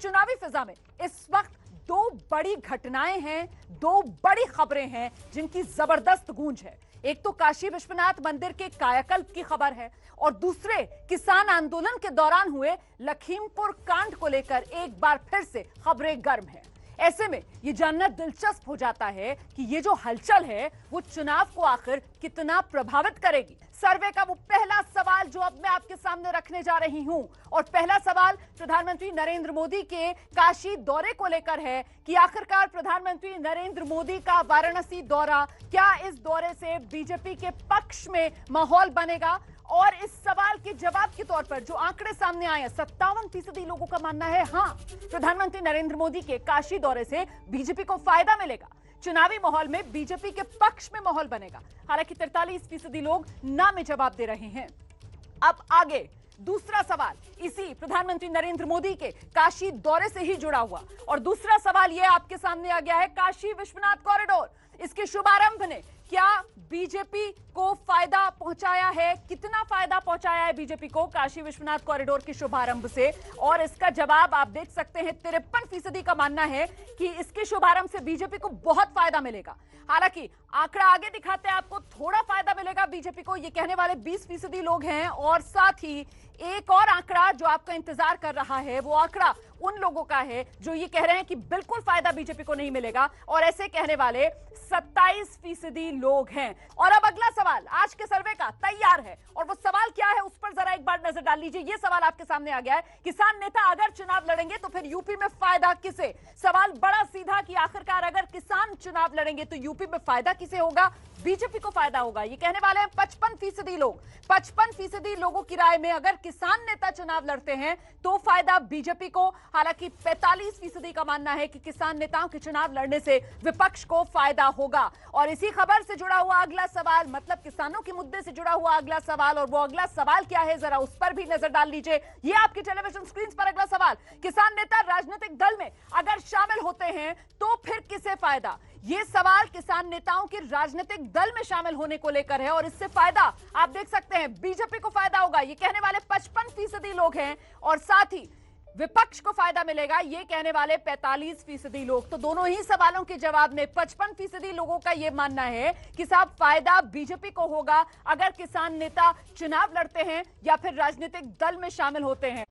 चुनावी फिजा में इस वक्त दो बड़ी घटनाएं हैं, दो बड़ी खबरें हैं जिनकी जबरदस्त गूंज है। एक तो काशी विश्वनाथ मंदिर के कायाकल्प की खबर है और दूसरे किसान आंदोलन के दौरान हुए लखीमपुर कांड को लेकर एक बार फिर से खबरें गर्म हैं। ऐसे में ये जानना दिलचस्प हो जाता है कि ये जो हलचल है वो चुनाव को आखिर कितना प्रभावित करेगी। सर्वे का वो पहला सवाल जो अब मैं आपके सामने रखने जा रही हूं, और पहला सवाल प्रधानमंत्री नरेंद्र मोदी के काशी दौरे को लेकर है कि आखिरकार प्रधानमंत्री नरेंद्र मोदी का वाराणसी दौरा, क्या इस दौरे से बीजेपी के पक्ष में माहौल बनेगा? और इस सवाल के जवाब के तौर पर जो आंकड़े सामने आए हैं, 57% लोगों का मानना है हां, प्रधानमंत्री नरेंद्र मोदी के काशी दौरे से बीजेपी को फायदा मिलेगा, चुनावी माहौल में बीजेपी के पक्ष में माहौल बनेगा। हालांकि 43% लोग ना में जवाब दे रहे हैं। अब आगे दूसरा सवाल इसी प्रधानमंत्री नरेंद्र मोदी के काशी दौरे से ही जुड़ा हुआ, और दूसरा सवाल यह आपके सामने आ गया है, काशी विश्वनाथ कॉरिडोर, इसके शुभारंभ ने क्या बीजेपी को फायदा पहुंचाया है? कितना फायदा पहुंचाया है बीजेपी को काशी विश्वनाथ कॉरिडोर के शुभारंभ से? और इसका जवाब आप देख सकते हैं, 53% का मानना है कि इसके शुभारंभ से बीजेपी को बहुत फायदा मिलेगा। हालांकि आंकड़ा आगे दिखाते हैं आपको, थोड़ा फायदा मिलेगा बीजेपी को, ये कहने वाले 20% लोग हैं। और साथ ही एक और आंकड़ा जो आपका इंतजार कर रहा है, वो आंकड़ा उन लोगों का है जो ये कह रहे हैं कि बिल्कुल फायदा बीजेपी को नहीं मिलेगा, और ऐसे कहने वाले 27% लोग हैं। और अब अगला सवाल आज के सर्वे का तैयार है, और वो सवाल क्या है उस पर जरा एक बार नजर डाल लीजिए। ये सवाल आपके सामने आ गया है, किसान नेता अगर चुनाव लड़ेंगे तो फिर यूपी में फायदा किसे? सवाल बड़ा सीधा कि आखिरकार अगर किसान चुनाव लड़ेंगे तो यूपी में फायदा किसे होगा? बीजेपी को फायदा होगा, ये कहने वाले हैं 55% लोग। 55% लोगों की राय में अगर किसान नेता चुनाव लड़ते हैं तो फायदा बीजेपी को। हालांकि 45% का मानना है कि किसान नेताओं के चुनाव लड़ने से विपक्ष को फायदा होगा। और इसी खबर से जुड़ा हुआ अगला सवाल, मतलब किसानों के मुद्दे से जुड़ा हुआ अगला सवाल, और वो अगला सवाल क्या है जरा उस पर भी नजर डाल लीजिए। ये आपकी टेलीविजन स्क्रीन पर अगला सवाल, किसान नेता राजनीतिक दल में अगर शामिल होते हैं तो फिर किसे फायदा? ये सवाल किसान नेताओं के राजनीतिक दल में शामिल होने को लेकर है, और इससे फायदा आप देख सकते हैं बीजेपी को फायदा होगा, ये कहने वाले 55% लोग हैं। और साथ ही विपक्ष को फायदा मिलेगा, ये कहने वाले 45% लोग। तो दोनों ही सवालों के जवाब में 55% लोगों का यह मानना है कि साहब फायदा बीजेपी को होगा अगर किसान नेता चुनाव लड़ते हैं या फिर राजनीतिक दल में शामिल होते हैं।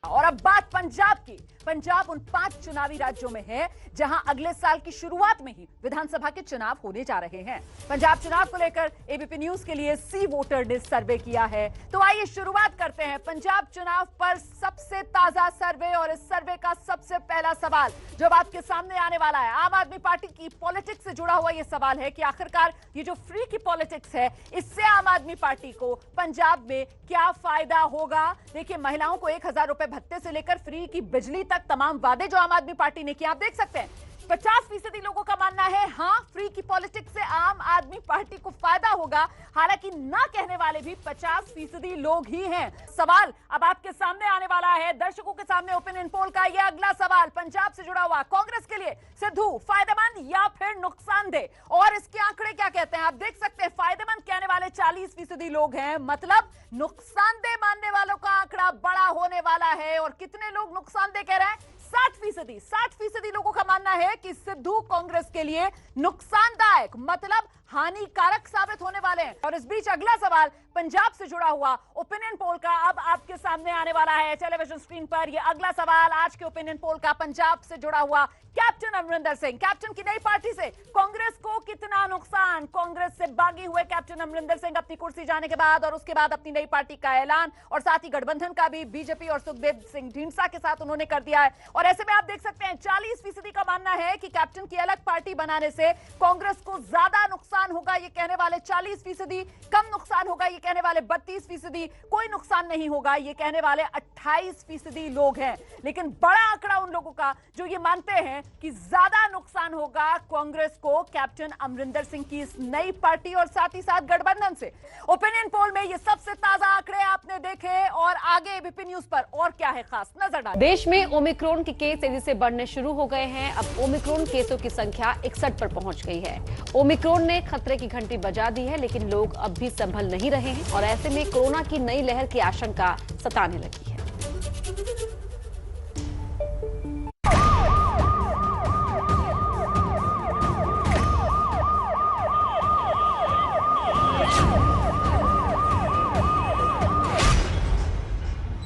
और अब बात पंजाब की। पंजाब उन 5 चुनावी राज्यों में है जहां अगले साल की शुरुआत में ही विधानसभा के चुनाव होने जा रहे हैं। पंजाब चुनाव को लेकर एबीपी न्यूज के लिए सी वोटर ने सर्वे किया है। तो आइए शुरुआत करते हैं पंजाब चुनाव पर सबसे ताजा सर्वे, और इस सर्वे का सबसे पहला सवाल जो आपके सामने आने वाला है, आम आदमी पार्टी की पॉलिटिक्स से जुड़ा हुआ यह सवाल है कि आखिरकार ये जो फ्री की पॉलिटिक्स है, इससे आम आदमी पार्टी को पंजाब में क्या फायदा होगा? देखिए, महिलाओं को 1000 रुपए भत्ते से लेकर फ्री की बिजली तक तमाम वादे जो आम आदमी पार्टी ने किए, आप देख सकते हैं 50% लोगों का मानना है हां, फ्री की पॉलिटिक्स से आम आदमी पार्टी को फायदा होगा। हालांकि ना कहने वाले भी 50% लोग ही हैं। सवाल अब आपके सामने आने वाला है, दर्शकों के सामने ओपिनियन पोल का यह अगला सवाल पंजाब से जुड़ा हुआ, कांग्रेस के लिए सिद्धू फायदेमंद या फिर नुकसानदेह? और इसके आंकड़े क्या कहते हैं आप देख सकते हैं, फायदेमंद कहने वाले 40% लोग हैं, मतलब नुकसानदेह मानने वालों का आंकड़ा बड़ा होने वाला है। और कितने लोग नुकसानदेह कह रहे हैं? 60% लोगों का मानना है कि सिद्धू कांग्रेस के लिए नुकसानदायक, मतलब हानिकारक साबित होने वाले हैं। और इस बीच अगला सवाल पंजाब से जुड़ा हुआ ओपिनियन पोल का अब आपके सामने आने वाला है टेलीविजन स्क्रीन पर। यह अगला सवाल आज के ओपिनियन पोल का पंजाब से जुड़ा हुआ, कैप्टन अमरिंदर सिंह, कैप्टन की नई पार्टी से कांग्रेस को कितना नुकसान? कांग्रेस से बागी हुए कैप्टन अमरिंदर सिंह अपनी कुर्सी जाने के बाद और उसके बाद अपनी नई पार्टी का ऐलान, और साथ ही गठबंधन का भी बीजेपी और सुखदेव सिंह ढींडसा के साथ उन्होंने कर दिया है। और ऐसे में आप देख सकते हैं 40% का मानना है कि कैप्टन की अलग पार्टी बनाने से कांग्रेस को ज्यादा नुकसान नुकसान होगा ये कहने वाले 40%, कम नुकसान होगा ये कहने वाले 32%, कोई नुकसान नहीं होगा ये कहने वाले 28% लोग हैं। लेकिन बड़ा आंकड़ा उन लोगों का जो ये मानते हैं कि ज्यादा नुकसान होगा कांग्रेस को कैप्टन अमरिंदर सिंह की इस नई पार्टी और साथ ही साथ गठबंधन से। ओपिनियन पोल में ये सबसे ताजा आंकड़े आपने देखे और आगे एबीपी न्यूज पर और क्या है खास, नजर डालें। देश में ओमिक्रॉन के केस तेजी से बढ़ने शुरू हो गए हैं। अब ओमिक्रॉन केसों की संख्या 61 पर पहुंच गई है। ओमिक्रॉन ने खतरे की घंटी बजा दी है, लेकिन लोग अब भी संभल नहीं रहे हैं और ऐसे में कोरोना की नई लहर की आशंका सताने लगी है।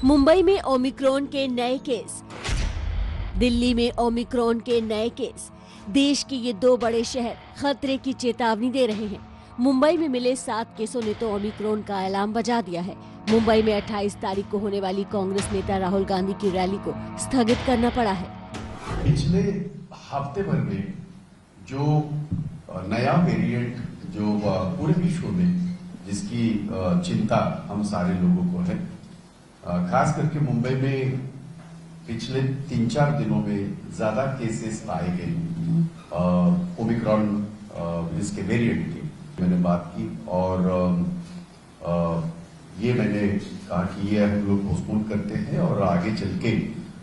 मुंबई में ओमिक्रॉन के नए केस, दिल्ली में ओमिक्रॉन के नए केस। देश के ये दो बड़े शहर खतरे की चेतावनी दे रहे हैं। मुंबई में मिले 7 केसों ने तो ओमिक्रॉन का अलार्म बजा दिया है। मुंबई में 28 तारीख को होने वाली कांग्रेस नेता राहुल गांधी की रैली को स्थगित करना पड़ा है। पिछले हफ्ते भर में जो नया वेरिएंट जो पूरे विश्व में जिसकी चिंता हम सारे लोगों को है, खास करके मुंबई में पिछले 3-4 दिनों में ज्यादा केसेस पाए गए ओमिक्रॉन इसके वेरिएंट की। मैंने बात की और ये मैंने कहा कि ये हम लोग पोस्टपोन करते हैं और आगे चल के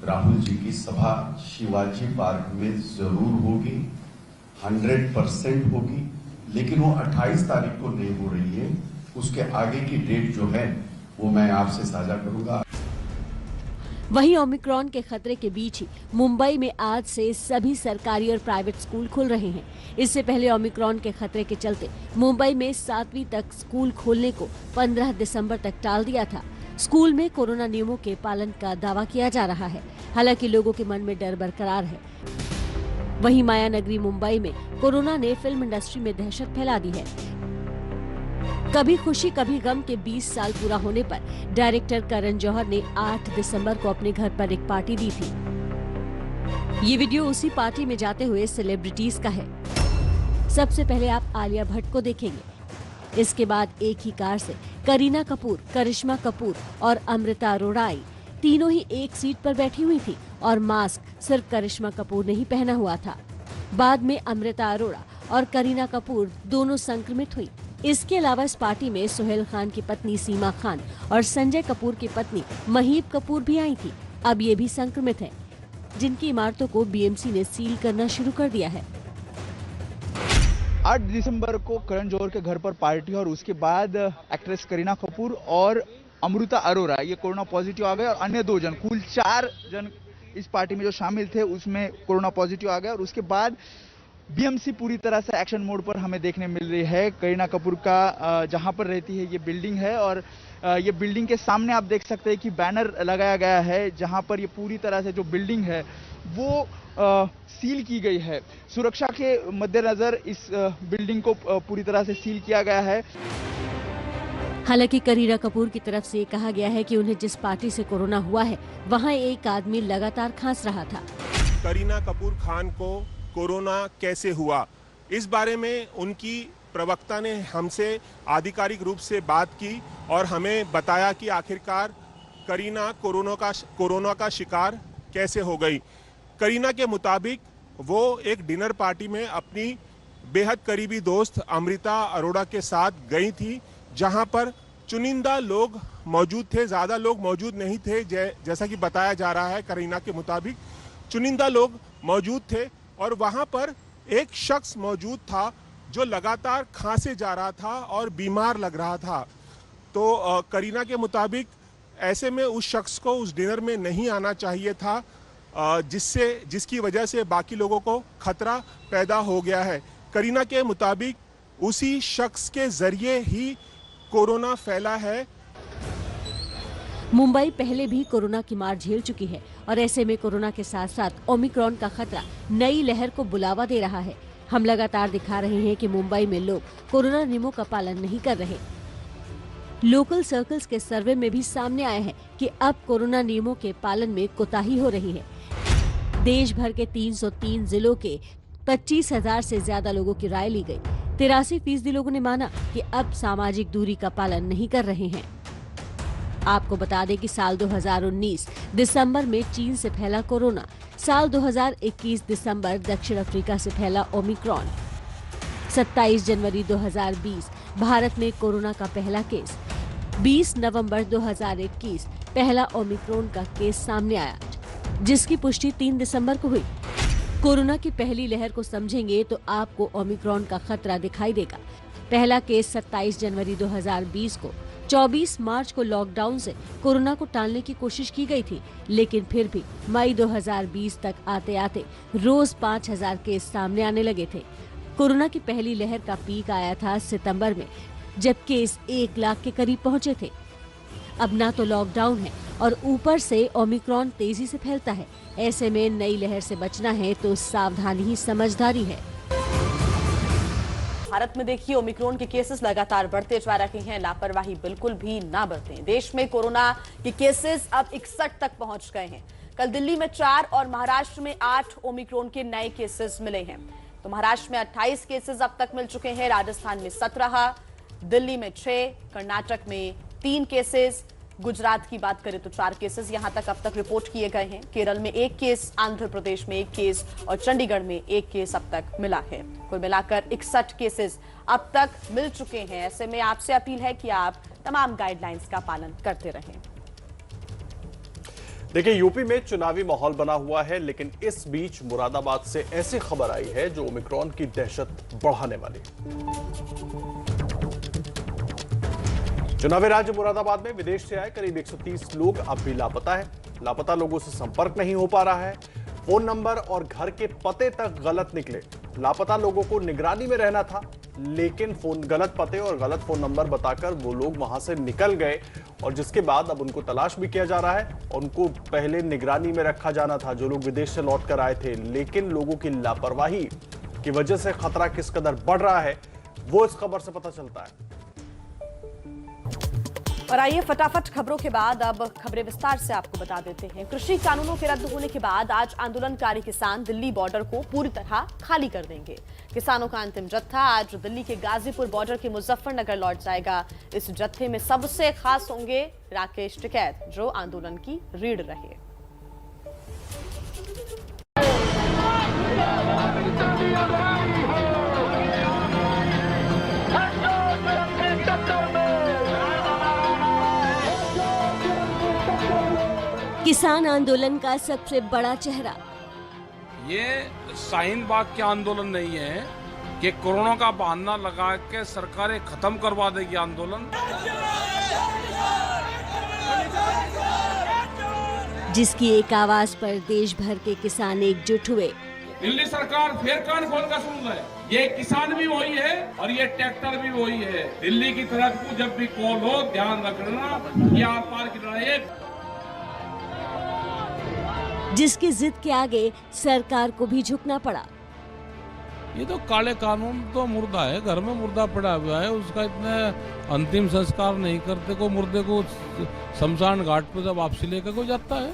राहुल जी की सभा शिवाजी पार्क में जरूर होगी, 100% होगी, लेकिन वो 28 तारीख को नहीं हो रही है। उसके आगे की डेट जो है वो मैं आपसे साझा करूंगा। वहीं ओमिक्रॉन के खतरे के बीच ही मुंबई में आज से सभी सरकारी और प्राइवेट स्कूल खुल रहे हैं। इससे पहले ओमिक्रॉन के खतरे के चलते मुंबई में 7वीं तक स्कूल खोलने को 15 दिसंबर तक टाल दिया था। स्कूल में कोरोना नियमों के पालन का दावा किया जा रहा है, हालांकि लोगों के मन में डर बरकरार है। वहीं माया नगरी मुंबई में कोरोना ने फिल्म इंडस्ट्री में दहशत फैला दी है। कभी खुशी कभी गम के 20 साल पूरा होने पर डायरेक्टर करण जौहर ने 8 दिसंबर को अपने घर पर एक पार्टी दी थी। ये वीडियो उसी पार्टी में जाते हुए सेलिब्रिटीज का है। सबसे पहले आप आलिया भट्ट को देखेंगे। इसके बाद एक ही कार से करीना कपूर, करिश्मा कपूर और अमृता अरोड़ा आई। तीनों ही एक सीट पर बैठी हुई थी और मास्क सिर्फ करिश्मा कपूर ने ही पहना हुआ था। बाद में अमृता अरोड़ा और करीना कपूर दोनों संक्रमित हुई। इसके अलावा इस पार्टी में सोहेल खान की पत्नी सीमा खान और संजय कपूर की पत्नी महीप कपूर भी आई थी। अब ये भी संक्रमित हैं, जिनकी इमारतों को बीएमसी ने सील करना शुरू कर दिया है। 8 दिसंबर को करण जौहर के घर पर पार्टी और उसके बाद एक्ट्रेस करीना कपूर और अमृता अरोड़ा ये कोरोना पॉजिटिव आ गए और अन्य 2 जन, कुल 4 जन इस पार्टी में जो शामिल थे उसमें कोरोना पॉजिटिव आ गए। और उसके बाद बीएमसी पूरी तरह से एक्शन मोड पर हमें देखने मिल रही है। करीना कपूर का जहां पर रहती है ये बिल्डिंग है और ये बिल्डिंग के सामने आप देख सकते हैं कि बैनर लगाया गया है जहां पर ये पूरी तरह से जो बिल्डिंग है वो सील की गई है। सुरक्षा के मद्देनजर इस बिल्डिंग को पूरी तरह से सील किया गया है। हालांकि करीना कपूर की तरफ से कहा गया है कि उन्हें जिस पार्टी से कोरोना हुआ है वहां एक आदमी लगातार खांस रहा था। करीना कपूर खान को कोरोना कैसे हुआ, इस बारे में उनकी प्रवक्ता ने हमसे आधिकारिक रूप से बात की और हमें बताया कि आखिरकार करीना कोरोना का शिकार कैसे हो गई। करीना के मुताबिक वो एक डिनर पार्टी में अपनी बेहद करीबी दोस्त अमृता अरोड़ा के साथ गई थी, जहां पर चुनिंदा लोग मौजूद थे, ज़्यादा लोग मौजूद नहीं थे। जैसा कि बताया जा रहा है करीना के मुताबिक चुनिंदा लोग मौजूद थे और वहां पर एक शख्स मौजूद था जो लगातार खांसे जा रहा था और बीमार लग रहा था। तो करीना के मुताबिक ऐसे में उस शख्स को उस डिनर में नहीं आना चाहिए था, जिसकी वजह से बाकी लोगों को खतरा पैदा हो गया है। करीना के मुताबिक उसी शख्स के जरिए ही कोरोना फैला है। मुंबई पहले भी कोरोना की मार झेल चुकी है और ऐसे में कोरोना के साथ साथ ओमिक्रॉन का खतरा नई लहर को बुलावा दे रहा है। हम लगातार दिखा रहे हैं कि मुंबई में लोग कोरोना नियमों का पालन नहीं कर रहे। लोकल सर्कल्स के सर्वे में भी सामने आया है कि अब कोरोना नियमों के पालन में कोताही हो रही है। देश भर के 303 जिलों के 25,000 से ज्यादा लोगों की राय ली गई। 83% लोगों ने माना कि अब सामाजिक दूरी का पालन नहीं कर रहे हैं। आपको बता दें कि साल 2019 दिसंबर में चीन से फैला कोरोना, साल 2021 दिसंबर दक्षिण अफ्रीका से फैला ओमिक्रॉन, 27 जनवरी 2020 भारत में कोरोना का पहला केस, 20 नवंबर 2021 पहला ओमिक्रॉन का केस सामने आया, जिसकी पुष्टि 3 दिसंबर को हुई। कोरोना की पहली लहर को समझेंगे तो आपको ओमिक्रॉन का खतरा दिखाई देगा। पहला केस 27 जनवरी 2020 को, 24 मार्च को लॉकडाउन से कोरोना को टालने की कोशिश की गई थी, लेकिन फिर भी मई 2020 तक आते आते रोज 5000 केस सामने आने लगे थे। कोरोना की पहली लहर का पीक आया था सितंबर में, जब केस 1 लाख के करीब पहुंचे थे। अब ना तो लॉकडाउन है और ऊपर से ओमिक्रॉन तेजी से फैलता है। ऐसे में नई लहर से बचना है तो सावधानी ही समझदारी है। भारत में देखिए ओमिक्रॉन के केसेस लगातार बढ़ते जा रहे हैं, लापरवाही बिल्कुल भी ना बरतें। देश में कोरोना के केसेस अब 61 तक पहुंच गए हैं। कल दिल्ली में 4 और महाराष्ट्र में 8 ओमिक्रॉन के नए केसेस मिले हैं। तो महाराष्ट्र में 28 केसेस अब तक मिल चुके हैं, राजस्थान में 17, दिल्ली में 6, कर्नाटक में 3 केसेस, गुजरात की बात करें तो 4 केसेस यहां तक अब तक रिपोर्ट किए गए हैं। केरल में 1 केस, आंध्र प्रदेश में 1 केस और चंडीगढ़ में 1 केस अब तक मिला है। कुल मिलाकर 61 केसेस अब तक मिल चुके हैं। ऐसे में आपसे अपील है कि आप तमाम गाइडलाइंस का पालन करते रहें। देखिए, यूपी में चुनावी माहौल बना हुआ है, लेकिन इस बीच मुरादाबाद से ऐसी खबर आई है जो ओमिक्रॉन की दहशत बढ़ाने वाली है। चुनावी राज्य मुरादाबाद में विदेश से आए करीब 130 लोग अब भी लापता है। लापता लोगों से संपर्क नहीं हो पा रहा है। फोन नंबर और घर के पते तक गलत निकले। लापता लोगों को निगरानी में रहना था, लेकिन गलत पते और गलत फोन नंबर बताकर वो लोग वहां से निकल गए, और जिसके बाद अब उनको तलाश भी किया जा रहा है। उनको पहले निगरानी में रखा जाना था जो लोग विदेश से लौट कर आए थे, लेकिन लोगों की लापरवाही की वजह से खतरा किस कदर बढ़ रहा है वो इस खबर से पता चलता है। और आइए फटाफट खबरों के बाद अब खबरें विस्तार से आपको बता देते हैं। कृषि कानूनों के रद्द होने के बाद आज आंदोलनकारी किसान दिल्ली बॉर्डर को पूरी तरह खाली कर देंगे। किसानों का अंतिम जत्था आज दिल्ली के गाजीपुर बॉर्डर के मुजफ्फरनगर लौट जाएगा। इस जत्थे में सबसे खास होंगे राकेश टिकैत, जो आंदोलन की रीढ़ रहे। किसान आंदोलन का सबसे बड़ा चेहरा। ये शाहीन बाग के आंदोलन नहीं है कि कोरोना का बहाना लगा के सरकारें खत्म करवा देगी आंदोलन। जिसकी एक आवाज पर देश भर के किसान एकजुट हुए। दिल्ली सरकार फिर कान खोल कर सुन रहे, ये किसान भी वही है और ये ट्रैक्टर भी वही है। दिल्ली की तरफ को जब भी कॉल हो ध्यान रखना, ये आर पार की लड़ाई है। जिसकी जिद के आगे सरकार को भी झुकना पड़ा। ये तो काले कानून तो मुर्दा है, घर में मुर्दा पड़ा हुआ है, उसका इतने अंतिम संस्कार नहीं करते। को मुर्दे को शमशान घाट पर जब वापसी लेकर को जाता है।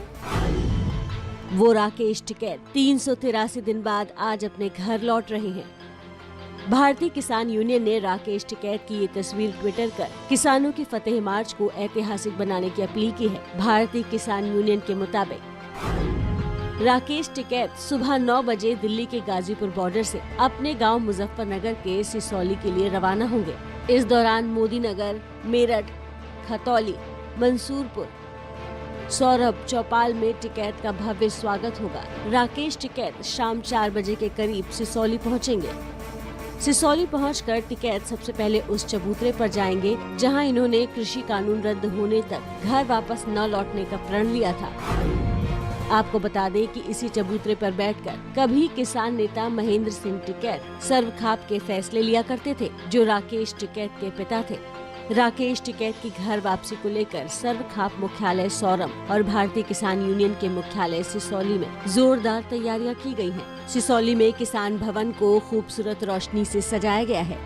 वो राकेश टिकैत 383 दिन बाद आज अपने घर लौट रहे हैं। भारतीय किसान यूनियन ने राकेश टिकैत की ये तस्वीर ट्विटर कर किसानों की फतेह मार्च को ऐतिहासिक बनाने की अपील की है। भारतीय किसान यूनियन के मुताबिक राकेश टिकैत सुबह 9 बजे दिल्ली के गाजीपुर बॉर्डर से अपने गांव मुजफ्फरनगर के सिसौली के लिए रवाना होंगे। इस दौरान मोदी नगर, मेरठ, खतौली, मंसूरपुर, सौरभ, चौपाल में टिकैत का भव्य स्वागत होगा। राकेश टिकैत शाम 4 बजे के करीब सिसौली पहुंचेंगे। सिसौली पहुंचकर टिकैत सबसे पहले उस चबूतरे पर जाएंगे जहां इन्होंने कृषि कानून रद्द होने तक घर वापस न लौटने का प्रण लिया था। आपको बता दें कि इसी चबूतरे पर बैठकर कभी किसान नेता महेंद्र सिंह टिकैत सर्वखाप के फैसले लिया करते थे, जो राकेश टिकैत के पिता थे। राकेश टिकैत की घर वापसी को लेकर सर्वखाप मुख्यालय सौरभ और भारतीय किसान यूनियन के मुख्यालय सिसौली में जोरदार तैयारियां की गई हैं। सिसौली में किसान भवन को खूबसूरत रोशनी से सजाया गया है।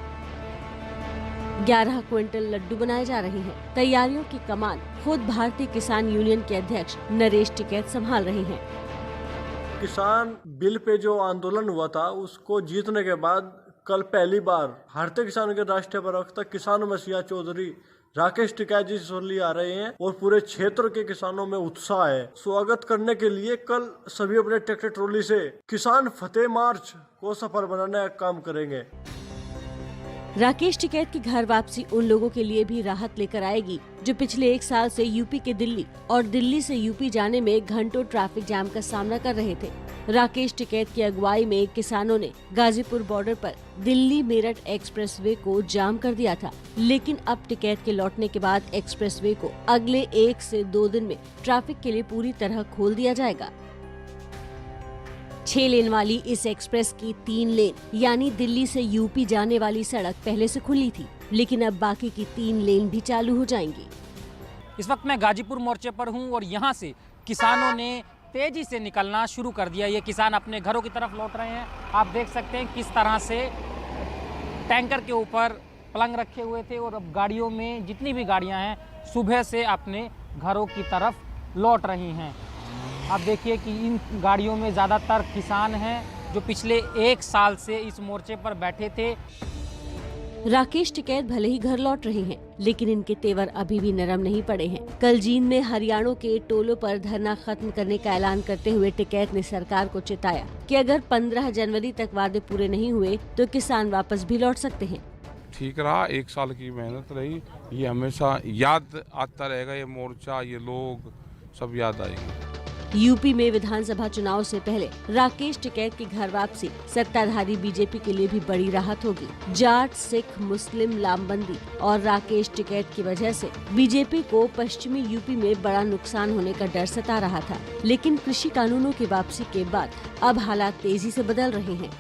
11 क्विंटल लड्डू बनाए जा रहे हैं। तैयारियों की कमान खुद भारतीय किसान यूनियन के अध्यक्ष नरेश टिकैत संभाल रहे हैं। किसान बिल पे जो आंदोलन हुआ था उसको जीतने के बाद कल पहली बार भारतीय किसानों के राष्ट्रीय प्रवक्ता किसान मसीहा चौधरी राकेश टिकैत जी सोली आ रहे हैं और पूरे क्षेत्र के किसानों में उत्साह है। स्वागत करने के लिए कल सभी अपने ट्रैक्टर ट्रॉली से किसान फतेह मार्च को सफल बनाने का काम करेंगे। राकेश टिकैत की घर वापसी उन लोगों के लिए भी राहत लेकर आएगी जो पिछले 1 साल से यूपी के दिल्ली और दिल्ली से यूपी जाने में घंटों ट्रैफिक जाम का सामना कर रहे थे। राकेश टिकैत की अगुवाई में किसानों ने गाजीपुर बॉर्डर पर दिल्ली मेरठ एक्सप्रेसवे को जाम कर दिया था, लेकिन अब टिकैत के लौटने के बाद एक्सप्रेसवे को अगले 1 से 2 दिन में ट्रैफिक के लिए पूरी तरह खोल दिया जाएगा। 6 लेन वाली इस एक्सप्रेस की 3 लेन यानी दिल्ली से यूपी जाने वाली सड़क पहले से खुली थी, लेकिन अब बाकी की 3 लेन भी चालू हो जाएंगी। इस वक्त मैं गाजीपुर मोर्चे पर हूं और यहां से किसानों ने तेजी से निकलना शुरू कर दिया। ये किसान अपने घरों की तरफ लौट रहे हैं। आप देख सकते हैं किस तरह से टैंकर के ऊपर पलंग रखे हुए थे और अब गाड़ियों में जितनी भी गाड़ियां हैं सुबह से अपने घरों की तरफ लौट रही हैं। आप देखिए कि इन गाड़ियों में ज़्यादातर किसान हैं जो पिछले 1 साल से इस मोर्चे पर बैठे थे। राकेश टिकैत भले ही घर लौट रहे हैं, लेकिन इनके तेवर अभी भी नरम नहीं पड़े हैं। कल जींद में हरियाणा के टोलों पर धरना खत्म करने का ऐलान करते हुए टिकैत ने सरकार को चेताया कि अगर 15 जनवरी तक वादे पूरे नहीं हुए तो किसान वापस भी लौट सकते हैं। ठीक रहा, 1 साल की मेहनत रही, ये हमेशा याद आता रहेगा। ये मोर्चा, ये लोग सब याद आएंगे। यूपी में विधानसभा चुनाव से पहले राकेश टिकैत की घर वापसी सत्ताधारी बीजेपी के लिए भी बड़ी राहत होगी। जाट, सिख, मुस्लिम, लामबंदी और राकेश टिकैत की वजह से बीजेपी को पश्चिमी यूपी में बड़ा नुकसान होने का डर सता रहा था, लेकिन कृषि कानूनों की वापसी के बाद अब हालात तेजी से बदल रहे हैं।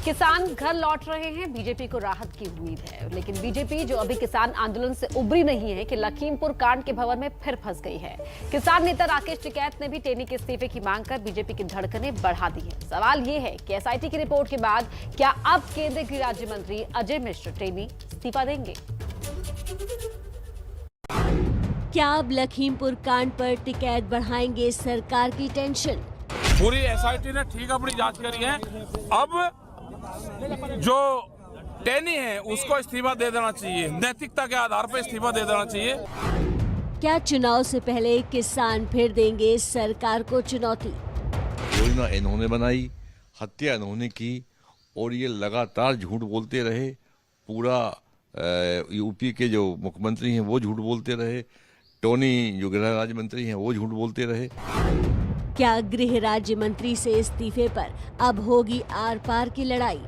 किसान घर लौट रहे हैं, बीजेपी को राहत की उम्मीद है, लेकिन बीजेपी जो अभी किसान आंदोलन से उबरी नहीं है कि लखीमपुर कांड के भंवर में फिर फंस गई है। किसान नेता राकेश टिकैत ने भी टेनी के इस्तीफे की मांग कर बीजेपी की धड़कनें बढ़ा दी है। सवाल ये है कि एसआईटी की रिपोर्ट के बाद क्या अब केंद्रीय गृह राज्य मंत्री अजय मिश्र टेनी इस्तीफा देंगे? क्या अब लखीमपुर कांड पर टिकैत बढ़ाएंगे सरकार की टेंशन? पूरी एसआईटी ने ठीक अपनी जांच करी है, अब जो टेनी है उसको इस्तीफा दे देना चाहिए, नैतिकता के आधार पर इस्तीफा दे देना चाहिए। क्या चुनाव से पहले किसान फिर देंगे सरकार को चुनौती? योजना इन्होंने बनाई, हत्या इन्होंने की और ये लगातार झूठ बोलते रहे। पूरा यूपी के जो मुख्यमंत्री हैं वो झूठ बोलते रहे, टोनी जो गृह राज्य मंत्री हैं वो झूठ बोलते रहे। क्या गृह राज्य मंत्री से इस्तीफे पर अब होगी आर पार की लड़ाई?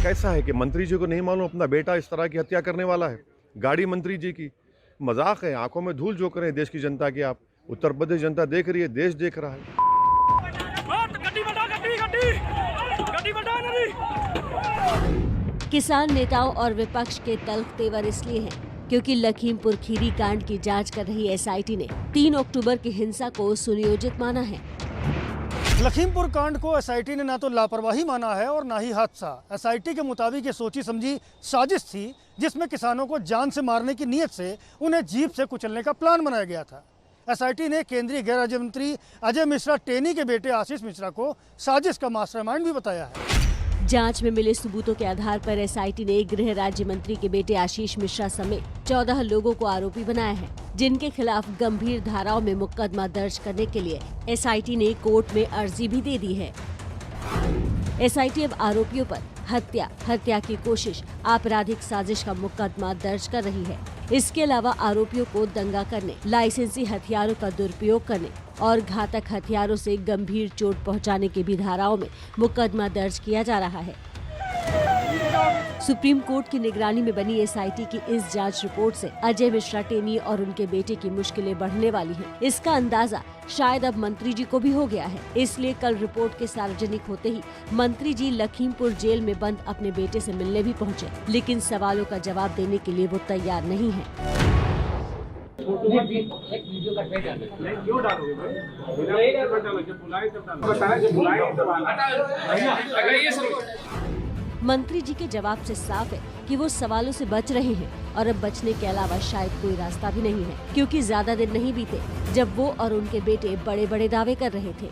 कैसा है कि मंत्री जी को नहीं मालूम अपना बेटा इस तरह की हत्या करने वाला है? गाड़ी मंत्री जी की मजाक है, आंखों में धूल झोंक रहे हैं देश की जनता की। आप उत्तर प्रदेश जनता देख रही है, देश देख रहा है। किसान नेताओं और विपक्ष के तल्ख तेवर इसलिए हैं क्योंकि लखीमपुर खीरी कांड की जांच कर रही एसआईटी ने 3 अक्टूबर की हिंसा को सुनियोजित माना है। लखीमपुर कांड को एसआईटी ने ना तो लापरवाही माना है और ना ही हादसा। एसआईटी के मुताबिक ये सोची समझी साजिश थी जिसमें किसानों को जान से मारने की नीयत से उन्हें जीप से कुचलने का प्लान बनाया गया था। एसआईटी ने केंद्रीय गृह राज्य मंत्री अजय मिश्रा टेनी के बेटे आशीष मिश्रा को साजिश का मास्टरमाइंड भी बताया है। जांच में मिले सबूतों के आधार पर एसआईटी ने गृह राज्य मंत्री के बेटे आशीष मिश्रा समेत 14 लोगों को आरोपी बनाया है, जिनके खिलाफ गंभीर धाराओं में मुकदमा दर्ज करने के लिए एसआईटी ने कोर्ट में अर्जी भी दे दी है। एसआईटी अब आरोपियों पर हत्या की कोशिश, आपराधिक साजिश का मुकदमा दर्ज कर रही है। इसके अलावा आरोपियों को दंगा करने, लाइसेंसी हथियारों का दुरुपयोग करने और घातक हथियारों से गंभीर चोट पहुंचाने की भी धाराओं में मुकदमा दर्ज किया जा रहा है। सुप्रीम कोर्ट की निगरानी में बनी एसआईटी की इस जांच रिपोर्ट से अजय मिश्रा टेनी और उनके बेटे की मुश्किलें बढ़ने वाली हैं। इसका अंदाजा शायद अब मंत्री जी को भी हो गया है। इसलिए कल रिपोर्ट के सार्वजनिक होते ही मंत्री जी लखीमपुर जेल में बंद अपने बेटे से मिलने भी पहुंचे, लेकिन सवालों का जवाब देने के लिए वो तैयार नहीं है। मंत्री जी के जवाब से साफ है कि वो सवालों से बच रहे हैं और अब बचने के अलावा शायद कोई रास्ता भी नहीं है, क्योंकि ज्यादा दिन नहीं बीते जब वो और उनके बेटे बड़े बड़े दावे कर रहे थे।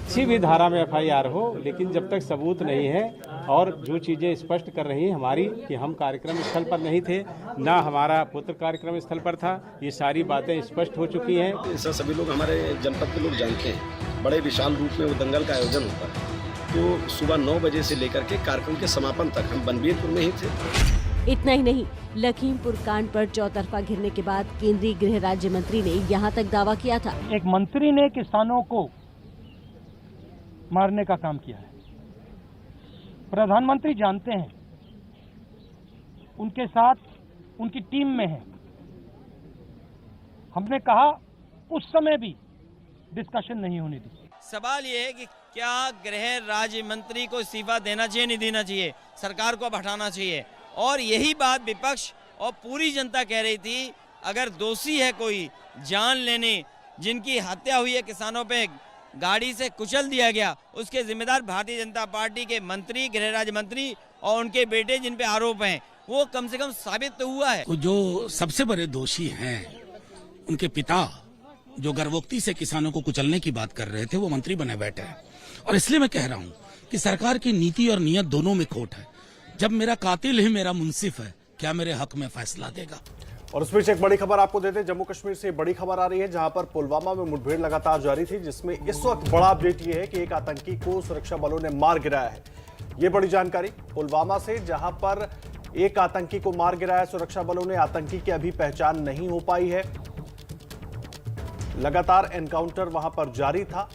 किसी भी धारा में FIR हो, लेकिन जब तक सबूत नहीं है और जो चीज़ें स्पष्ट कर रही हैं हमारी कि हम कार्यक्रम स्थल पर नहीं थे, ना हमारा पुत्र कार्यक्रम स्थल पर था, ये सारी बातें स्पष्ट हो चुकी हैं। ऐसा सभी लोग हमारे जनपद के लोग जानते हैं, बड़े विशाल रूप में वो दंगल का आयोजन होता है। तो सुबह 9 बजे से लेकर के कार्यक्रम के समापन तक हम बनबीरपुर में ही थे। इतना ही नहीं, लखीमपुर कांड पर चौतरफा घिरने के बाद केंद्रीय गृह राज्य मंत्री ने यहाँ तक दावा किया था, एक मंत्री ने किसानों को मारने का काम किया है। प्रधानमंत्री जानते हैं, उनके साथ उनकी टीम में है। हमने कहा उस समय भी डिस्कशन नहीं होने दी। सवाल ये है कि क्या गृह राज्य मंत्री को इस्तीफा देना चाहिए, नहीं देना चाहिए, सरकार को अब हटाना चाहिए। और यही बात विपक्ष और पूरी जनता कह रही थी, अगर दोषी है कोई जान लेने, जिनकी हत्या हुई है, किसानों पे गाड़ी से कुचल दिया गया, उसके जिम्मेदार भारतीय जनता पार्टी के मंत्री, गृह राज्य मंत्री और उनके बेटे जिन पे आरोप हैं, वो कम से कम साबित तो हुआ है। जो सबसे बड़े दोषी हैं, उनके पिता जो गर्भोक्ति से किसानों को कुचलने की बात कर रहे थे, वो मंत्री बने बैठे हैं। और इसलिए मैं कह रहा हूँ कि सरकार की नीति और नियत दोनों में खोट है। जब मेरा कातिल ही मेरा मुंसिफ है, क्या मेरे हक में फैसला देगा? और उस बीच एक बड़ी खबर आपको देते हैं। जम्मू कश्मीर से बड़ी खबर आ रही है, जहां पर पुलवामा में मुठभेड़ लगातार जारी थी, जिसमें इस वक्त बड़ा अपडेट ये है कि एक आतंकी को सुरक्षा बलों ने मार गिराया है। ये बड़ी जानकारी पुलवामा से, जहां पर एक आतंकी को मार गिराया सुरक्षा बलों ने। आतंकी की अभी पहचान नहीं हो पाई है। लगातार एनकाउंटर वहां पर जारी था।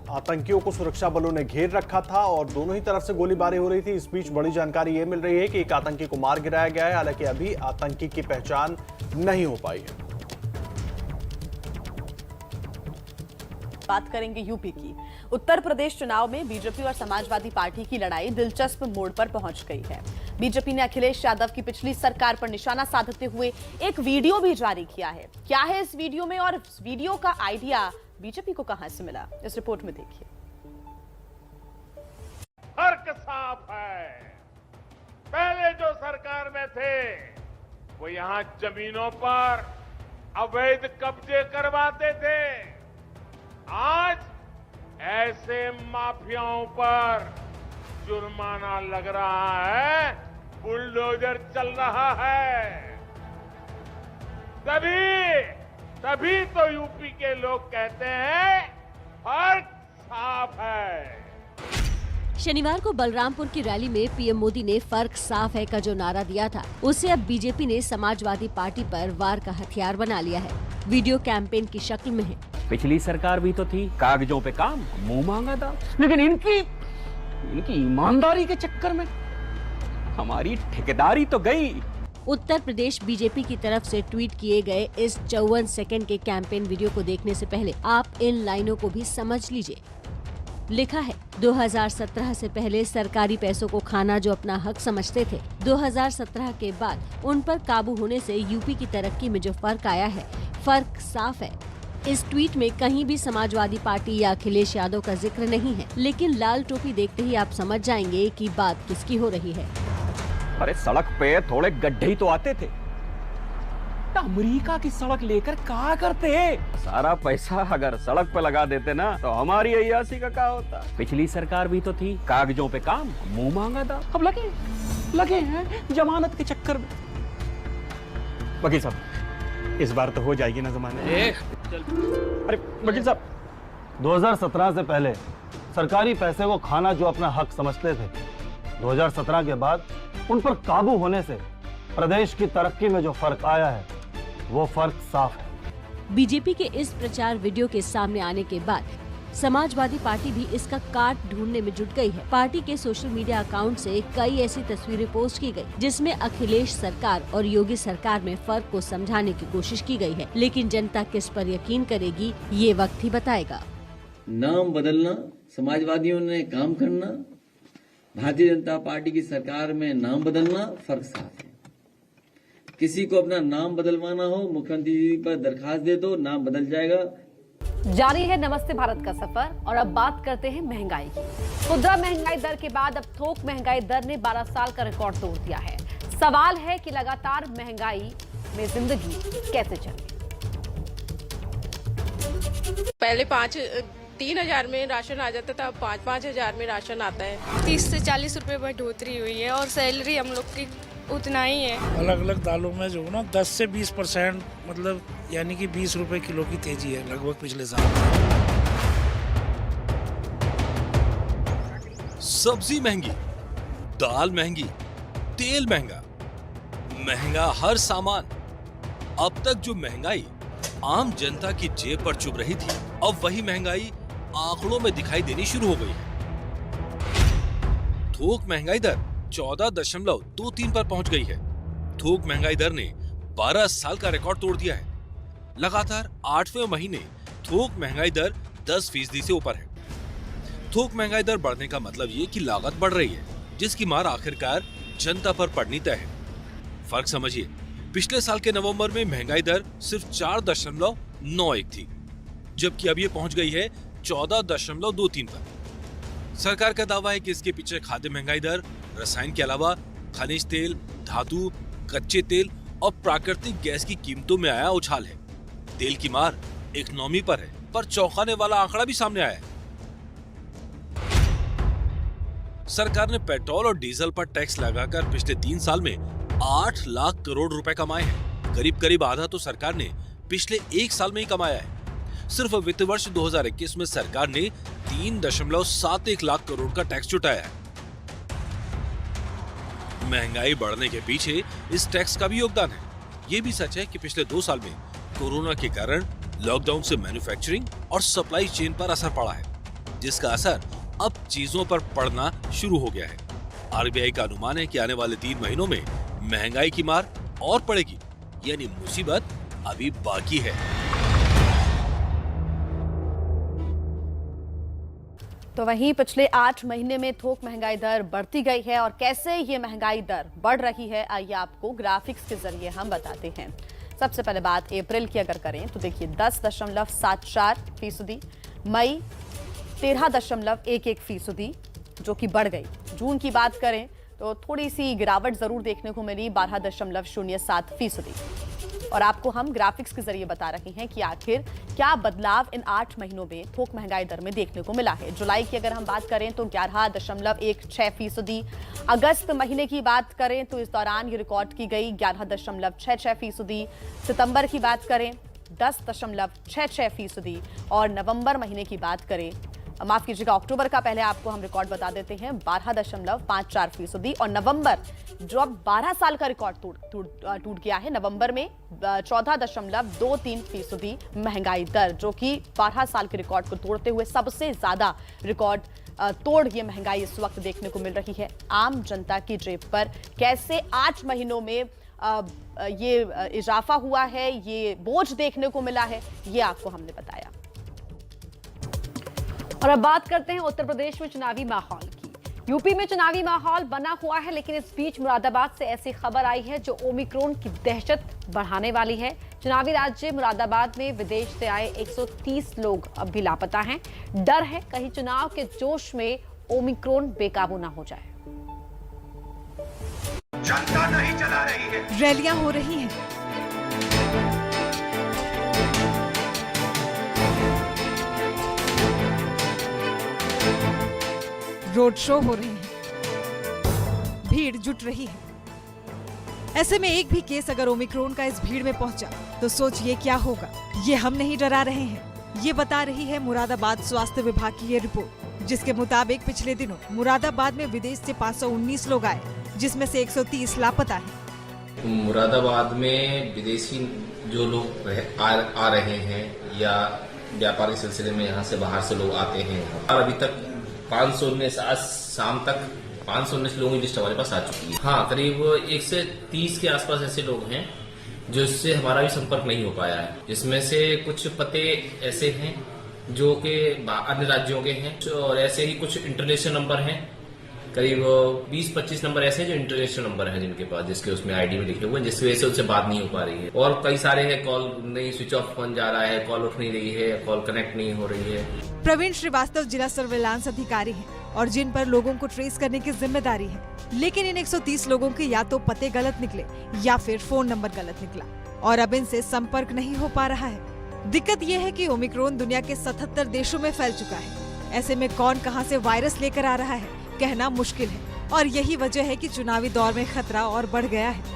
आतंकियों को सुरक्षा बलों ने घेर रखा था और दोनों ही तरफ से गोलीबारी हो रही थी। इस बीच बड़ी जानकारी यह मिल रही है कि एक आतंकी को मार गिराया गया है। हालांकि अभी आतंकी की पहचान नहीं हो पाई है। बात करेंगे यूपी की। उत्तर प्रदेश चुनाव में बीजेपी और समाजवादी पार्टी की लड़ाई दिलचस्प मोड़ पर पहुंच गई है। बीजेपी ने अखिलेश यादव की पिछली सरकार पर निशाना साधते हुए एक वीडियो भी जारी किया है। क्या है इस वीडियो में और इस वीडियो का आइडिया बीजेपी को कहां से मिला, इस रिपोर्ट में देखिए। फर्क साफ है। पहले जो सरकार में थे वो यहां जमीनों पर अवैध कब्जे करवाते थे। आज ऐसे माफियाओं पर जुर्माना लग रहा है, बुलडोजर चल रहा है। तभी तो यूपी के लोग कहते हैं फर्क साफ है। शनिवार को बलरामपुर की रैली में पीएम मोदी ने फर्क साफ है का जो नारा दिया था, उसे अब बीजेपी ने समाजवादी पार्टी पर वार का हथियार बना लिया है। वीडियो कैंपेन की शक्ल में है। पिछली सरकार भी तो थी, कागजों पे काम, मुंह मांगा था, लेकिन इनकी ईमानदारी के चक्कर में हमारी ठेकेदारी तो गई। उत्तर प्रदेश बीजेपी की तरफ से ट्वीट किए गए इस 54 सेकंड के कैंपेन वीडियो को देखने से पहले आप इन लाइनों को भी समझ लीजिए। लिखा है, 2017 से पहले सरकारी पैसों को खाना जो अपना हक समझते थे, 2017 के बाद उन पर काबू होने से यूपी की तरक्की में जो फर्क आया है, फर्क साफ है। इस ट्वीट में कहीं भी समाजवादी पार्टी या अखिलेश यादव का जिक्र नहीं है, लेकिन लाल टोपी देखते ही आप समझ जाएंगे कि बात किसकी हो रही है। अरे सड़क पे थोड़े गड्ढे ही तो आते थे, अमेरिका की सड़क लेकर क्या करते? सारा पैसा अगर सड़क पे लगा देते ना, तो हमारी अय्यासी का क्या होता? पिछली सरकार भी तो थी, कागजों पे काम, मुंह मांगा था। अब लगे हैं जमानत के चक्कर में। वकील साहब, इस बार तो हो जाएगी ना जमानत। अरे वकील साहब, 2017 से पहले सरकारी पैसे को खाना जो अपना हक समझते थे, 2017 के बाद उन पर काबू होने से प्रदेश की तरक्की में जो फर्क आया है, वो फर्क साफ है। बीजेपी के इस प्रचार वीडियो के सामने आने के बाद समाजवादी पार्टी भी इसका काट ढूंढने में जुट गई है। पार्टी के सोशल मीडिया अकाउंट से कई ऐसी तस्वीरें पोस्ट की गई, जिसमें अखिलेश सरकार और योगी सरकार में फर्क को समझाने की कोशिश की गई है, लेकिन जनता किस पर यकीन करेगी, ये वक्त ही बताएगा। नाम बदलना, समाजवादियों ने काम करना, भारतीय जनता पार्टी की सरकार में नाम बदलना, फर्क साफ है। किसी को अपना नाम बदलवाना हो, मुख्यमंत्री जी पर दरखास्त दे दो, नाम बदल जाएगा। जारी है नमस्ते भारत का सफर और अब बात करते हैं महंगाई की। खुदरा महंगाई दर के बाद अब थोक महंगाई दर ने 12 साल का रिकॉर्ड तोड़ दिया है। सवाल है कि लगातार महंगाई में जिंदगी कैसे चले। पहले 3000 में राशन आ जाता था, अब 5-5 हजार में राशन आता है। 30 से 40 रुपए बढ़ोतरी हुई है और सैलरी हम लोग की उतना ही है। अलग अलग दालों में जो ना 10 से 20% मतलब यानी कि 20 रुपए किलो की तेजी है लगभग पिछले साल। सब्जी महंगी, दाल महंगी, तेल महंगा, महंगा हर सामान। अब तक जो महंगाई आम जनता की जेब पर चुभ रही थी, अब वही महंगाई आंकड़ों में दिखाई देनी शुरू हो गई है। थोक महंगाई दर 14.23 पर पहुंच गई है। थोक महंगाई दर ने 12 साल का रिकॉर्ड तोड़ दिया है। लगातार 8वें महीने थोक महंगाई दर 10% से ऊपर है। थोक महंगाई दर बढ़ने का मतलब ये कि लागत बढ़ रही है, जिसकी मार आखिरकार जनता पर पड़नी तय है। फर्क समझिए, पिछले साल के नवंबर में महंगाई दर सिर्फ 4.91 थी, जबकि अब ये पहुंच गई है 14.23 पर। सरकार का दावा है कि इसके पीछे खाद्य महंगाई दर, रसायन के अलावा खनिज तेल, धातु, कच्चे तेल और प्राकृतिक गैस की कीमतों में आया उछाल है। तेल की मार इकोनॉमी पर है, पर चौंकाने वाला आंकड़ा भी सामने आया है। सरकार ने पेट्रोल और डीजल पर टैक्स लगाकर पिछले 3 साल में 8 लाख करोड़ रुपए कमाए हैं। करीब करीब आधा तो सरकार ने पिछले 1 साल में ही कमाया है। सिर्फ वित्त वर्ष 2021 में सरकार ने 3.71 लाख करोड़ का टैक्स जुटाया है। महंगाई बढ़ने के पीछे इस टैक्स का भी योगदान है। ये भी सच है कि पिछले 2 साल में कोरोना के कारण लॉकडाउन से मैन्युफैक्चरिंग और सप्लाई चेन पर असर पड़ा है, जिसका असर अब चीजों पर पड़ना शुरू हो गया है। आरबीआई का अनुमान है कि आने वाले 3 महीनों में महंगाई की मार और पड़ेगी, यानी मुसीबत अभी बाकी है। तो वहीं पिछले 8 महीने में थोक महंगाई दर बढ़ती गई है और कैसे ये महंगाई दर बढ़ रही है, आइए आपको ग्राफिक्स के जरिए हम बताते हैं। सबसे पहले बात अप्रैल की अगर करें तो देखिए 10.74%, मई 13.11%, जो कि बढ़ गई। जून की बात करें तो थोड़ी सी गिरावट जरूर देखने को मिली, 12.07%। और आपको हम ग्राफिक्स के जरिए बता रहे हैं कि आखिर क्या बदलाव इन 8 महीनों में थोक महंगाई दर में देखने को मिला है। जुलाई की अगर हम बात करें तो 11.16%, अगस्त महीने की बात करें तो इस दौरान ये रिकॉर्ड की गई 11.66%, सितंबर की बात करें 10.66% और नवंबर महीने की बात करें, माफ कीजिएगा अक्टूबर का पहले आपको हम रिकॉर्ड बता देते हैं 12.54% और नवंबर जो अब 12 साल का रिकॉर्ड टूट गया है, नवंबर में 14.23% महंगाई दर, जो कि 12 साल के रिकॉर्ड को तोड़ते हुए सबसे ज्यादा रिकॉर्ड तोड़ ये महंगाई इस वक्त देखने को मिल रही है। आम जनता की जेब पर कैसे 8 महीनों में ये इजाफा हुआ है, ये बोझ देखने को मिला है, ये आपको हमने बताया। और अब बात करते हैं उत्तर प्रदेश में चुनावी माहौल की। यूपी में चुनावी माहौल बना हुआ है, लेकिन इस बीच मुरादाबाद से ऐसी खबर आई है जो ओमिक्रॉन की दहशत बढ़ाने वाली है। चुनावी राज्य मुरादाबाद में विदेश से आए 130 लोग अब भी लापता हैं। डर है कहीं चुनाव के जोश में ओमिक्रॉन बेकाबू ना हो जाए। जनता नहीं चला रही है, रैलियां हो रही हैं, रोड शो हो रहे हैं, भीड़ जुट रही है। ऐसे में एक भी केस अगर ओमिक्रॉन का इस भीड़ में पहुंचा तो सोचिए क्या होगा। ये हम नहीं डरा रहे हैं, ये बता रही है मुरादाबाद स्वास्थ्य विभाग की ये रिपोर्ट, जिसके मुताबिक पिछले दिनों मुरादाबाद में विदेश से 519 लोग आए, जिसमें से 130 लापता हैं। मुरादाबाद में विदेशी जो लोग आ रहे हैं या व्यापार के सिलसिले में यहाँ से बाहर से लोग आते हैं, और अभी तक 519 आज शाम तक 519 लोगों की लिस्ट हमारे पास आ चुकी है। हाँ, करीब 130 के आसपास ऐसे लोग हैं जो इससे हमारा भी संपर्क नहीं हो पाया है, जिसमें से कुछ पते ऐसे हैं जो कि अन्य राज्यों के हैं और ऐसे ही कुछ इंटरनेशनल नंबर हैं। करीब 20-25 नंबर ऐसे हैं जो इंटरनेशनल नंबर हैं जिनके पास, जिसके उसमें आईडी में लिखे हुए हैं, जिसकी वजह से उनसे बात नहीं हो पा रही है। और कई सारे हैं कॉल नहीं, स्विच ऑफ फोन जा रहा है, कॉल उठ नहीं रही है, कॉल कनेक्ट नहीं हो रही है। प्रवीण श्रीवास्तव जिला सर्विलांस अधिकारी हैं और जिन पर लोगों को ट्रेस करने की जिम्मेदारी है, लेकिन इन 130 लोगों के या तो पते गलत निकले या फिर फोन नंबर गलत निकला और अब इनसे संपर्क नहीं हो पा रहा है। दिक्कत यह है कि ओमिक्रॉन दुनिया के 77 देशों में फैल चुका है। ऐसे में कौन कहां से वायरस लेकर आ रहा है कहना मुश्किल है, और यही वजह है कि चुनावी दौर में खतरा और बढ़ गया है।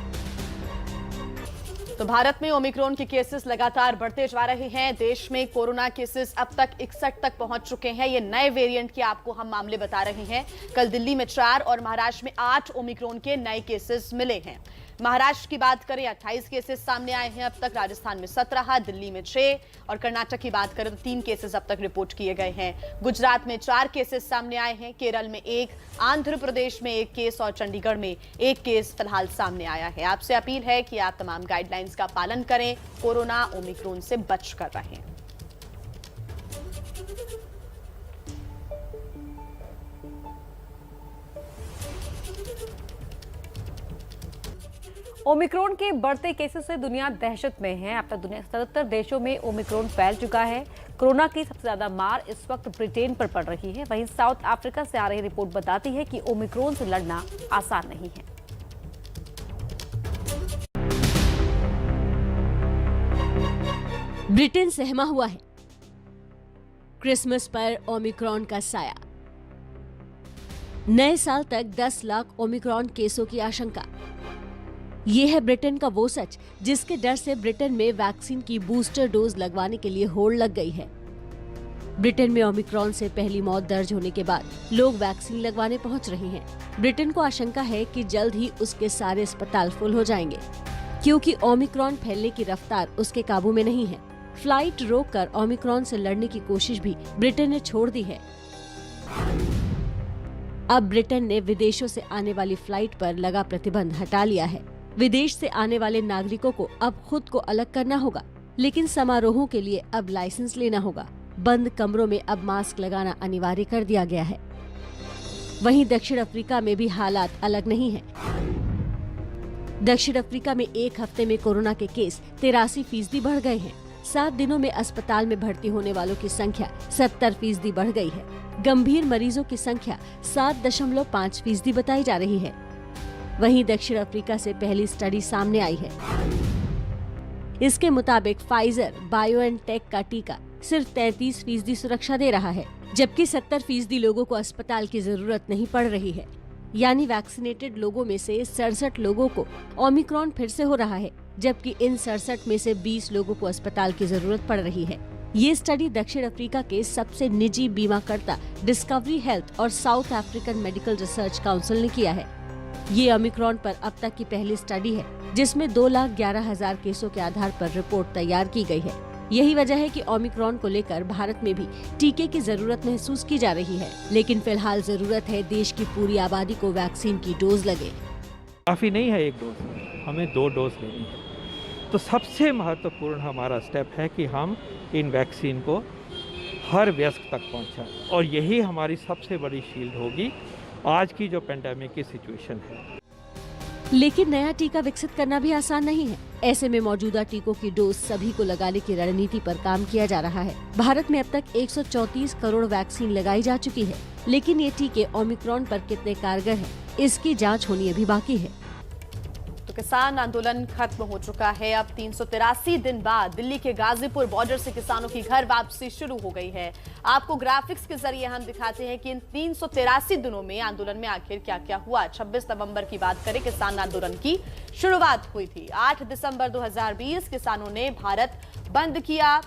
तो भारत में ओमिक्रॉन के केसेस लगातार बढ़ते जा रहे हैं। देश में कोरोना केसेस अब तक 61 तक पहुंच चुके हैं। ये नए वेरिएंट के आपको हम मामले बता रहे हैं। कल दिल्ली में 4 और महाराष्ट्र में 8 ओमिक्रॉन के नए केसेस मिले हैं। महाराष्ट्र की बात करें 28 केसेस सामने आए हैं अब तक, राजस्थान में 17, दिल्ली में 6 और कर्नाटक की बात करें तो 3 केसेस अब तक रिपोर्ट किए गए हैं। गुजरात में 4 केसेस सामने आए हैं, केरल में 1, आंध्र प्रदेश में 1 केस और चंडीगढ़ में 1 केस फिलहाल सामने आया है। आपसे अपील है कि आप तमाम गाइडलाइंस का पालन करें, कोरोना ओमिक्रॉन से बच कर रहें। ओमिक्रॉन के बढ़ते केसेस से दुनिया दहशत में है। अब तक दुनिया के 77 देशों में ओमिक्रॉन फैल चुका है। कोरोना की सबसे ज्यादा मार इस वक्त ब्रिटेन पर पड़ रही है। वहीं साउथ अफ्रीका से आ रही रिपोर्ट बताती है कि ओमिक्रॉन से लड़ना आसान नहीं है। ब्रिटेन सहमा हुआ है। क्रिसमस पर ओमिक्रॉन का साया। नए साल तक 10 लाख ओमिक्रॉन केसों की आशंका। ये है ब्रिटेन का वो सच जिसके डर से ब्रिटेन में वैक्सीन की बूस्टर डोज लगवाने के लिए होड़ लग गई है। ब्रिटेन में ओमिक्रॉन से पहली मौत दर्ज होने के बाद लोग वैक्सीन लगवाने पहुंच रहे हैं। ब्रिटेन को आशंका है कि जल्द ही उसके सारे अस्पताल फुल हो जाएंगे, क्योंकि ओमिक्रॉन फैलने की रफ्तार उसके काबू में नहीं है। फ्लाइट रोककर ओमिक्रॉन से लड़ने की कोशिश भी ब्रिटेन ने छोड़ दी है। अब ब्रिटेन ने विदेशों से आने वाली फ्लाइट पर लगा प्रतिबंध हटा लिया है। विदेश से आने वाले नागरिकों को अब खुद को अलग करना होगा, लेकिन समारोहों के लिए अब लाइसेंस लेना होगा। बंद कमरों में अब मास्क लगाना अनिवार्य कर दिया गया है। वहीं दक्षिण अफ्रीका में भी हालात अलग नहीं है। दक्षिण अफ्रीका में एक हफ्ते में कोरोना के केस 83% बढ़ गए हैं। 7 दिनों में अस्पताल में भर्ती होने वालों की संख्या 70% बढ़ गई है। गंभीर मरीजों की संख्या 7.5% बताई जा रही है। वहीं दक्षिण अफ्रीका से पहली स्टडी सामने आई है। इसके मुताबिक फाइजर बायोएनटेक का टीका सिर्फ 33% सुरक्षा दे रहा है, जबकि 70% लोगों को अस्पताल की जरूरत नहीं पड़ रही है। यानी वैक्सीनेटेड लोगों में से 67 लोगों को ओमिक्रॉन फिर से हो रहा है, जबकि इन 67 में से 20 लोगों को अस्पताल की जरूरत पड़ रही है। ये स्टडी दक्षिण अफ्रीका के सबसे निजी बीमाकर्ता डिस्कवरी हेल्थ और south African medical research council ने किया है। ये ओमिक्रॉन पर अब तक की पहली स्टडी है, जिसमें 2,11,000 केसों के आधार पर रिपोर्ट तैयार की गई है। यही वजह है कि ओमिक्रॉन को लेकर भारत में भी टीके की जरूरत महसूस की जा रही है, लेकिन फिलहाल जरूरत है देश की पूरी आबादी को वैक्सीन की डोज लगे। काफी नहीं है 1 डोज, हमें 2 डोज लेनी है। तो सबसे महत्वपूर्ण हमारा स्टेप है कि हम इन वैक्सीन को हर वयस्क तक पहुंचाएं, और यही हमारी सबसे बड़ी शील्ड होगी आज की जो पेंडेमिक की सिचुएशन है। लेकिन नया टीका विकसित करना भी आसान नहीं है। ऐसे में मौजूदा टीकों की डोज सभी को लगाने की रणनीति पर काम किया जा रहा है। भारत में अब तक 134 करोड़ वैक्सीन लगाई जा चुकी है, लेकिन ये टीके ओमिक्रॉन पर कितने कारगर हैं, इसकी जांच होनी अभी बाकी है। तो किसान आंदोलन खत्म हो चुका है। अब 383 दिन बाद दिल्ली के गाजीपुर बॉर्डर से किसानों की घर वापसी शुरू हो गई है। आपको ग्राफिक्स के जरिए हम दिखाते हैं कि इन 383 दिनों में आंदोलन में आखिर क्या क्या हुआ। 26 नवंबर की बात करें, किसान आंदोलन की शुरुआत हुई थी। 8 दिसंबर 2020 किसानों ने भारत बंद किया,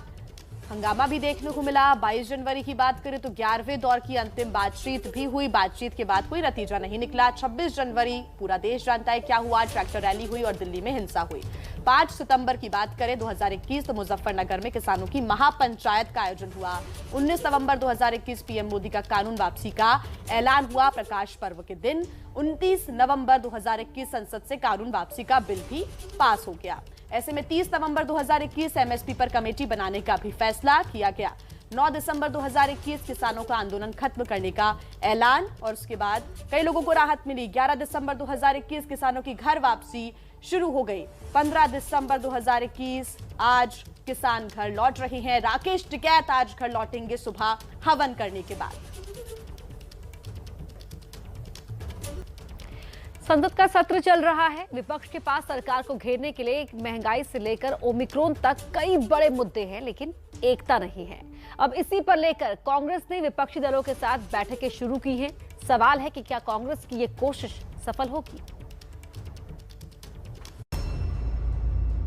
हंगामा भी देखने को मिला। 22 जनवरी की बात करें तो 11वें दौर की अंतिम बातचीत भी हुई। बातचीत के बाद कोई नतीजा नहीं निकला। 26 जनवरी पूरा देश जानता है क्या हुआ। ट्रैक्टर रैली हुई और दिल्ली में हिंसा हुई। 5 सितंबर की बात करें 2021 तो मुजफ्फरनगर में किसानों की महापंचायत का आयोजन हुआ। 19 नवंबर 2021 पीएम मोदी का कानून वापसी का ऐलान हुआ प्रकाश पर्व के दिन। 29 नवंबर 2021 संसद से कानून वापसी का बिल भी पास हो गया। ऐसे में 30 नवंबर 2021 एमएसपी पर कमेटी बनाने का भी फैसला किया गया। 9 दिसंबर 2021 किसानों का आंदोलन खत्म करने का ऐलान, और उसके बाद कई लोगों को राहत मिली। 11 दिसंबर 2021 किसानों की घर वापसी शुरू हो गई। 15 दिसंबर 2021 आज किसान घर लौट रहे हैं। राकेश टिकैत आज घर लौटेंगे सुबह हवन करने के बाद। संसद का सत्र चल रहा है। विपक्ष के पास सरकार को घेरने के लिए महंगाई से लेकर ओमिक्रॉन तक कई बड़े मुद्दे हैं, लेकिन एकता नहीं है। अब इसी पर लेकर कांग्रेस ने विपक्षी दलों के साथ बैठकें शुरू की हैं। सवाल है कि क्या कांग्रेस की ये कोशिश सफल होगी?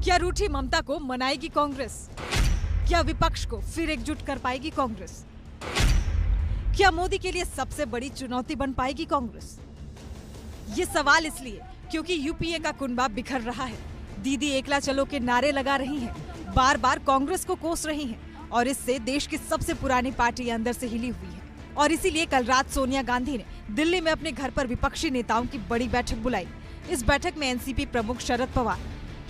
क्या रूठी ममता को मनाएगी कांग्रेस? क्या विपक्ष को फिर एकजुट कर पाएगी कांग्रेस? क्या मोदी के लिए सबसे बड़ी चुनौती बन पाएगी कांग्रेस? ये सवाल इसलिए क्योंकि यूपीए का कुनबा बिखर रहा है। दीदी एकला चलो के नारे लगा रही हैं, बार बार कांग्रेस को कोस रही हैं और इससे देश की सबसे पुरानी पार्टी अंदर से हिली हुई है। और इसीलिए कल रात सोनिया गांधी ने दिल्ली में अपने घर पर विपक्षी नेताओं की बड़ी बैठक बुलाई। इस बैठक में एनसीपी प्रमुख शरद पवार,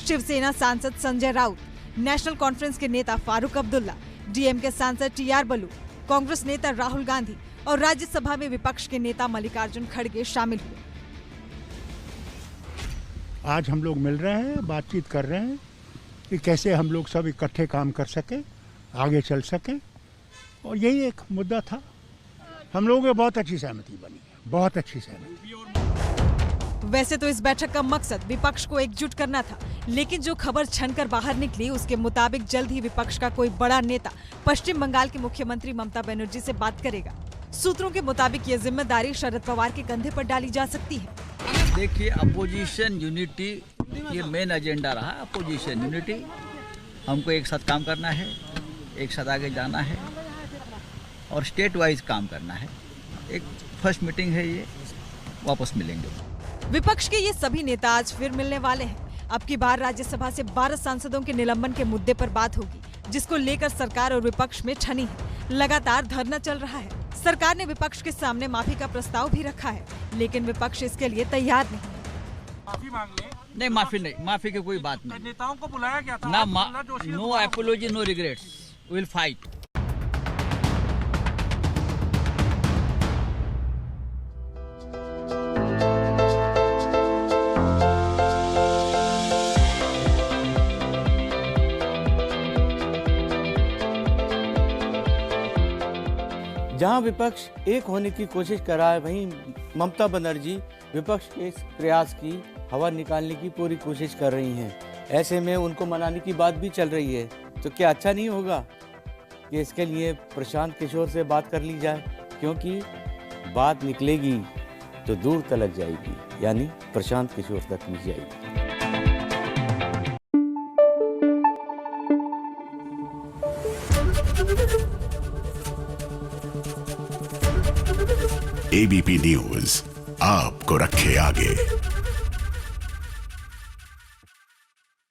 शिवसेना सांसद संजय राउत, नेशनल कॉन्फ्रेंस के नेता फारूक अब्दुल्ला, डीएमके सांसद टीआर बलू, कांग्रेस नेता राहुल गांधी और राज्यसभा में विपक्ष के नेता मल्लिकार्जुन खड़गे शामिल हुए। आज हम लोग मिल रहे हैं, बातचीत कर रहे हैं कि कैसे हम लोग सब इकट्ठे काम कर सकें, आगे चल सकें, और यही एक मुद्दा था। हम लोगों में बहुत अच्छी सहमति बनी, बहुत अच्छी सहमति। वैसे तो इस बैठक का मकसद विपक्ष को एकजुट करना था, लेकिन जो खबर छनकर बाहर निकली उसके मुताबिक जल्द ही विपक्ष का कोई बड़ा नेता पश्चिम बंगाल की मुख्यमंत्री ममता बनर्जी से बात करेगा। सूत्रों के मुताबिक ये जिम्मेदारी शरद पवार के कंधे पर डाली जा सकती है। देखिए, अपोजिशन यूनिटी ये मेन एजेंडा रहा। अपोजिशन यूनिटी, हमको एक साथ काम करना है, एक साथ आगे जाना है और स्टेट वाइज काम करना है। एक फर्स्ट मीटिंग है, ये वापस मिलेंगे। विपक्ष के ये सभी नेता आज फिर मिलने वाले हैं। अब की बार राज्यसभा से 12 सांसदों के निलंबन के मुद्दे पर बात होगी, जिसको लेकर सरकार और विपक्ष में ठनी है। लगातार धरना चल रहा है। सरकार ने विपक्ष के सामने माफी का प्रस्ताव भी रखा है, लेकिन विपक्ष इसके लिए तैयार नहीं। माफी मांग ले? नहीं, माफी नहीं, माफी की कोई बात नहीं। नेताओं को बुलाया गया था ना, no apology, no regrets, will fight. जहां विपक्ष एक होने की कोशिश कर रहा है, वहीं ममता बनर्जी विपक्ष के इस प्रयास की हवा निकालने की पूरी कोशिश कर रही हैं। ऐसे में उनको मनाने की बात भी चल रही है, तो क्या अच्छा नहीं होगा कि इसके लिए प्रशांत किशोर से बात कर ली जाए, क्योंकि बात निकलेगी तो दूर तलक जाएगी, यानी प्रशांत किशोर तक नहीं जाएगी। एबीपी न्यूज आपको रखे आगे।